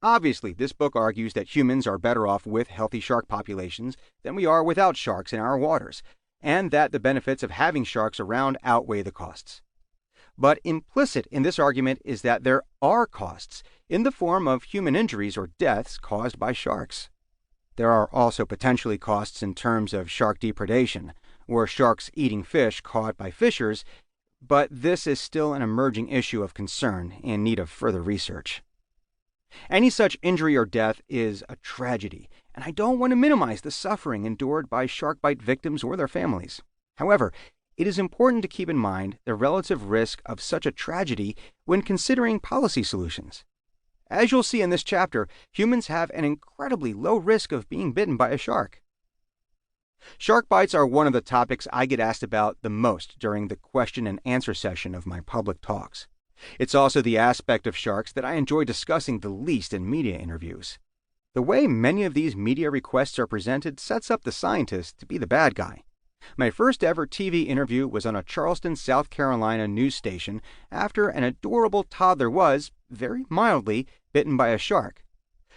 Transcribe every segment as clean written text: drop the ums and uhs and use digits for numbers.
Obviously, this book argues that humans are better off with healthy shark populations than we are without sharks in our waters, and that the benefits of having sharks around outweigh the costs. But implicit in this argument is that there are costs in the form of human injuries or deaths caused by sharks. There are also potentially costs in terms of shark depredation, or sharks eating fish caught by fishers, but this is still an emerging issue of concern in need of further research. Any such injury or death is a tragedy, and I don't want to minimize the suffering endured by shark bite victims or their families. However, it is important to keep in mind the relative risk of such a tragedy when considering policy solutions. As you'll see in this chapter, humans have an incredibly low risk of being bitten by a shark. Shark bites are one of the topics I get asked about the most during the question and answer session of my public talks. It's also the aspect of sharks that I enjoy discussing the least in media interviews. The way many of these media requests are presented sets up the scientist to be the bad guy. My first ever TV interview was on a Charleston, South Carolina news station after an adorable toddler was, very mildly, bitten by a shark.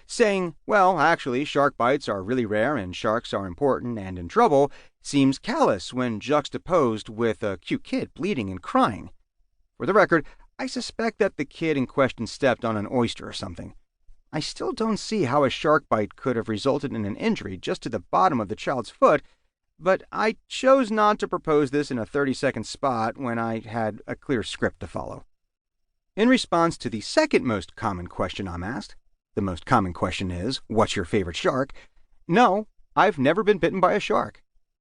Saying, well, actually, shark bites are really rare and sharks are important and in trouble seems callous when juxtaposed with a cute kid bleeding and crying. For the record, I suspect that the kid in question stepped on an oyster or something. I still don't see how a shark bite could have resulted in an injury just to the bottom of the child's foot, but I chose not to propose this in a 30-second spot when I had a clear script to follow. In response to the second most common question I'm asked, the most common question is, what's your favorite shark? No, I've never been bitten by a shark.